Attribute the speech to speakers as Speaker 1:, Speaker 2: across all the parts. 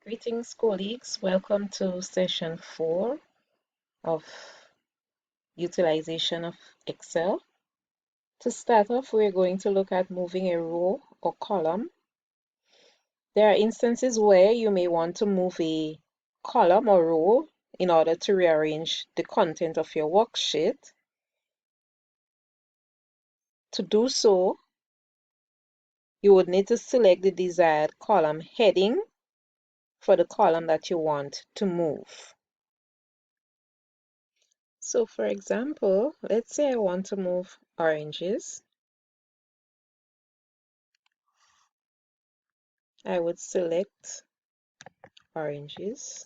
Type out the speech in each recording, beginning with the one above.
Speaker 1: Greetings, colleagues. Welcome to session 4 of utilization of Excel. To start off, we're going to look at moving a row or column. There are instances where you may want to move a column or row in order to rearrange the content of your worksheet. To do so, you would need to select the desired column heading for the column that you want to move. So for example, let's say I want to move oranges. I would select oranges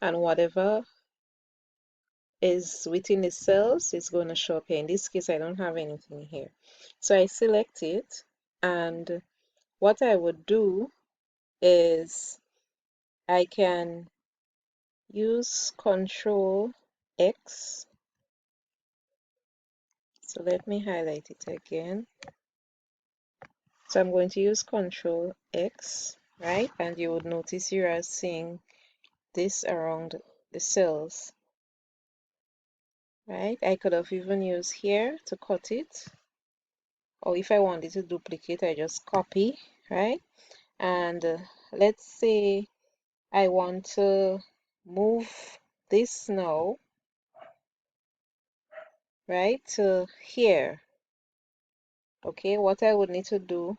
Speaker 1: and whatever is within the cells is going to show up here. In this case, I don't have anything here. So I select it, and what I would do is I can use Control X. So let me highlight it again. So I'm going to use Control X, right? And you would notice you are seeing this around the cells, right? I could have even used here to cut it, or if I wanted to duplicate, I just copy, right? And let's say I want to move this now, right, to here. Okay, what I would need to do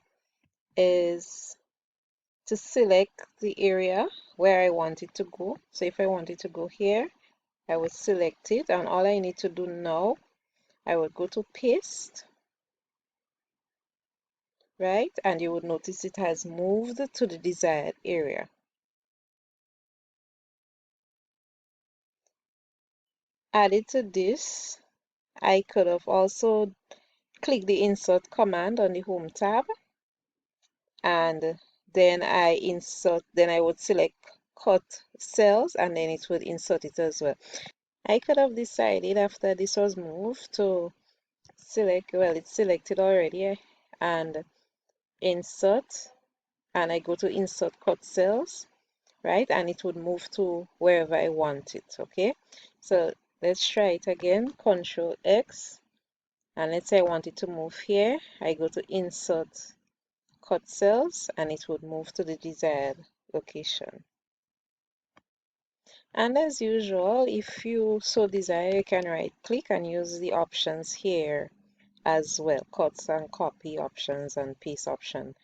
Speaker 1: is to select the area where I want it to go. So if I want it to go here, I would select it, and all I need to do now, I would go to paste, right? And you would notice it has moved to the desired area. Added to this, I could have also clicked the insert command on the home tab, and then I would select cut cells, and then it would insert it as well. I could have decided after this was moved to select, well, it's selected already, and insert, and I go to insert cut cells, right? And it would move to wherever I want it, okay? So let's try it again, Control X, and let's say I want it to move here. I go to insert cut cells, and it would move to the desired location. And as usual, if you so desire, you can right click and use the options here as well, cuts and copy options and paste option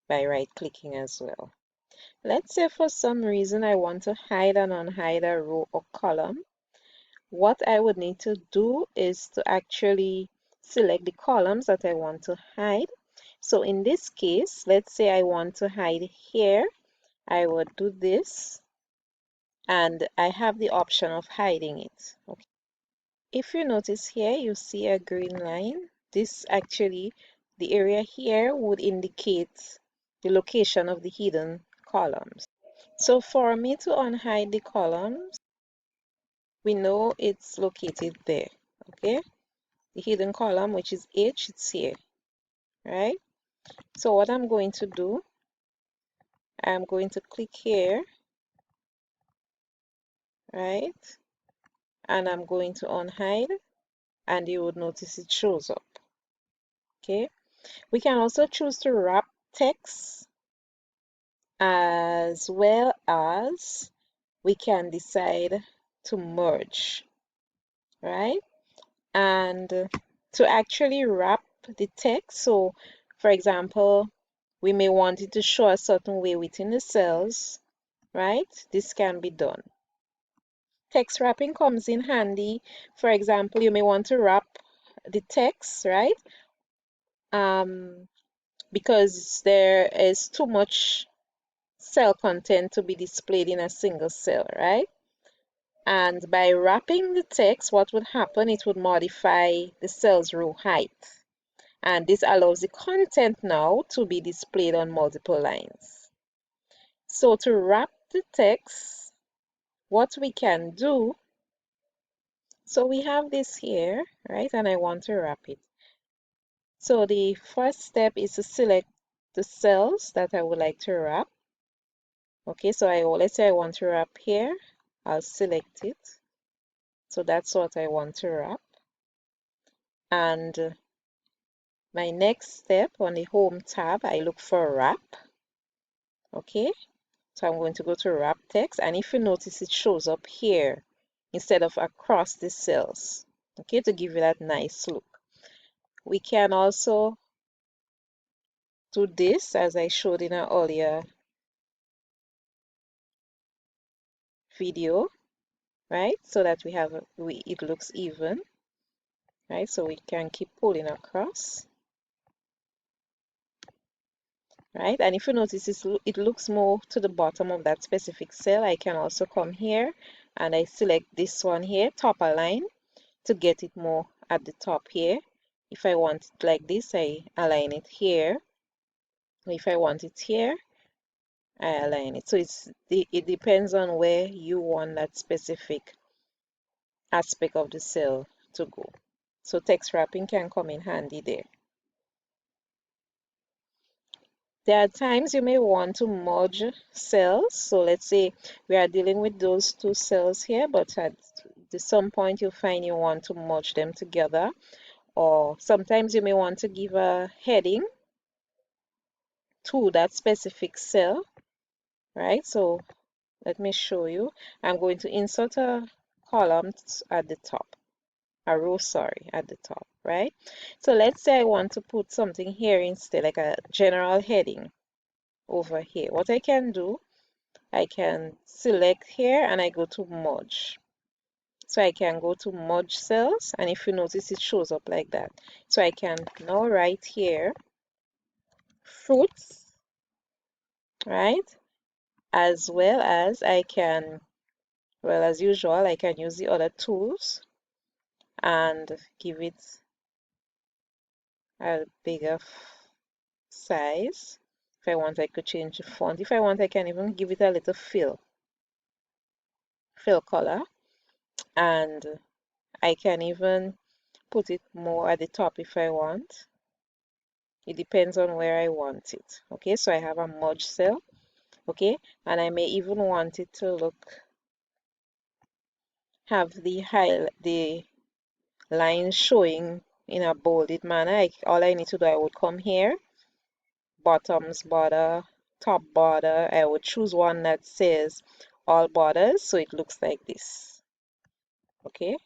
Speaker 1: by right clicking as well. Let's say for some reason I want to hide and unhide a row or column. What I would need to do is to actually select the columns that I want to hide. So in this case, let's say I want to hide here. I would do this, and I have the option of hiding it. Okay. If you notice here, you see a green line. This actually, the area here would indicate the location of the hidden columns. So for me to unhide the columns, we know it's located there, okay? The hidden column, which is H, it's here, right? So what I'm going to do, I'm going to click here, right? And I'm going to unhide, and you would notice it shows up, okay? We can also choose to wrap text, as well as we can decide to merge, right? And to actually wrap the text, so for example, we may want it to show a certain way within the cells, right? This can be done. Text wrapping comes in handy. For example, you may want to wrap the text, right? Because there is too much cell content to be displayed in a single cell, right? And by wrapping the text, what would happen? It would modify the cell's row height. And this allows the content now to be displayed on multiple lines. So to wrap the text, what we can do, so we have this here, right? And I want to wrap it. So the first step is to select the cells that I would like to wrap. Okay, so let's say I want to wrap here. I'll select it. So that's what I want to wrap. And my next step on the Home tab, I look for Wrap. Okay, so I'm going to go to Wrap Text, and if you notice, it shows up here instead of across the cells. Okay, to give you that nice look. We can also do this as I showed in an earlier video, right? So that it looks even, right? So we can keep pulling across. Right, and if you notice it looks more to the bottom of that specific cell, I can also come here and I select this one here, top align, to get it more at the top here. If I want it like this, I align it here. If I want it here, I align it. So it depends on where you want that specific aspect of the cell to go. So text wrapping can come in handy there. There are times you may want to merge cells. So let's say we are dealing with those two cells here, but at some point you find you want to merge them together. Or sometimes you may want to give a heading to that specific cell, right? So let me show you. I'm going to insert a column at the top, a row, sorry, at the top, right? So let's say I want to put something here instead, like a general heading over here. What I can do, I can select here and I go to merge. So I can go to merge cells, and if you notice, it shows up like that. So I can now write here fruits, right? As well as I can, well, as usual, I can use the other tools and give it a bigger size. If I want, I could change the font. If I want, I can even give it a little fill color, and I can even put it more at the top if I want. It depends on where I want it. Okay, so I have a merge cell. Okay, and I may even want it to have the lines showing in a bolded manner. All I need to do, I would come here, bottoms border, top border. I would choose one that says all borders, so it looks like this. Okay,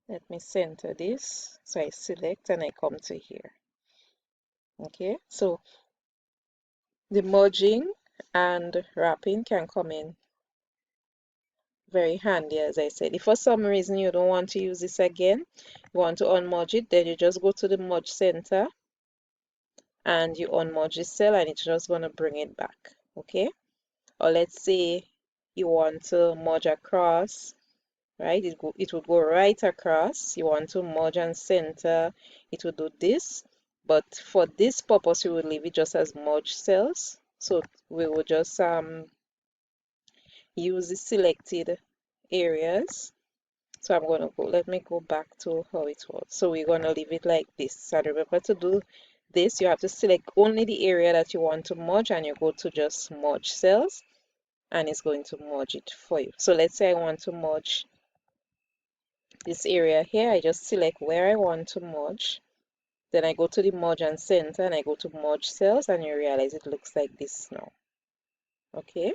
Speaker 1: let me center this. So I select and I come to here. Okay, so the merging and wrapping can come in very handy, as I said. If for some reason you don't want to use this again, you want to unmerge it, then you just go to the merge center and you unmerge the cell and it's just going to bring it back. Okay, or let's say you want to merge across, right? It would go right across. You want to merge and center, it would do this. But for this purpose, we will leave it just as merge cells. So we will just use the selected areas. So I'm going to let me go back to how it was. So we're going to leave it like this. And remember, to do this, you have to select only the area that you want to merge, and you go to just merge cells, and it's going to merge it for you. So let's say I want to merge this area here. I just select where I want to merge. Then I go to the merge and center, and I go to merge cells, and you realize it looks like this now. Okay,